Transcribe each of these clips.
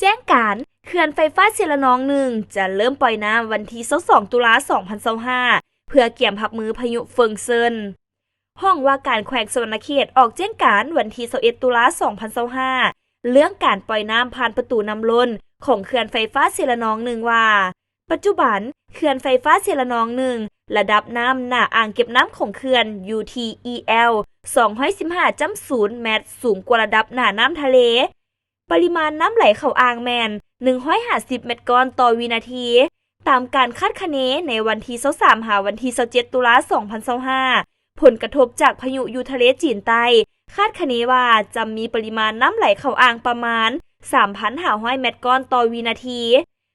แจ้งการเขื่อนไฟฟ้าเชลนองหนึ่งจะเริ่มปล่อยน้ำวันที่22ตุลา2025เพื่อเกี่ยมรับมือพายุเฟิงเซินห้องว่าการแขวงสวรรณเขตออกแจ้งการวันที่21ตุลา2025เรื่องการปล่อยน้ำผ่านประตูน้ำล้นของเขื่อนไฟฟ้าเชลนองหนึ่งว่าปัจจุบันเขื่อนไฟฟ้าเชลนองหนึ่งระดับน้ำหน้าอ่างเก็บน้ำของเขื่อน UTEL 215.0 เมตรสูงกว่าระดับหน้าน้ำทะเลปริมาณน้ำไหลเข้าอ่างแมน150 เมตรก้อนต่อวินาทีตามการคาดคะเนในวันที่23หาวันที่27ตุลา2025ผลกระทบจากพายุอยู่ทะเลจีนใต้คาดคะเนว่าจะมีปริมาณน้ำไหลเข้าอ่างประมาณ 3,500 เมตรก้อนต่อวินาที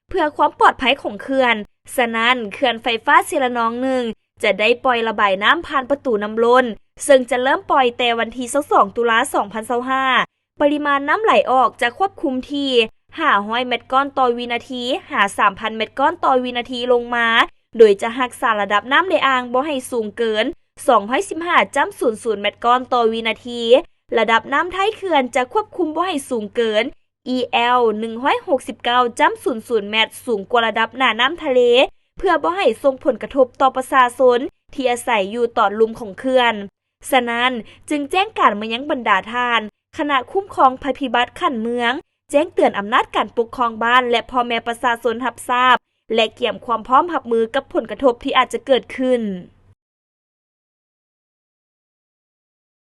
เพื่อความปลอดภัยของเขื่อนฉะนั้นเขื่อนไฟฟ้าเชลนองหนึ่งจะได้ปล่อยระบายน้ำผ่านประตูน้ำล้นซึ่งจะเริ่มปล่อยแต่วันที่22ตุลา2025ปริมาณน้ำไหลออกจะควบคุมที่500 เมตรก้อนต่อวินาที3,000 เมตรก้อนต่อวินาทีลงมาโดยจะรักษาระดับน้ำในอ่างบ่ให้สูงเกิน215.00 เมตรก้อนต่อวินาทีระดับน้ำท้ายเขื่อนจะควบคุมบ่ให้สูงเกิน EL 169.00 เมตรสูงกว่าระดับหน้าน้ำทะเลเพื่อบ่ให้ส่งผลกระทบต่อประชาชนที่อาศัยอยู่ตอดลุ่มของเขื่อนฉะนั้นจึงแจ้งการมายังบรรดาท่านคณะคุ้มครองภัยพิบัติขั้นเมืองแจ้งเตือนอำนาจการปกครองบ้านและพ่อแม่ประชาชนรับทราบและเกี่ยมความพร้อมรับมือกับผลกระทบที่อาจจะเกิดขึ้น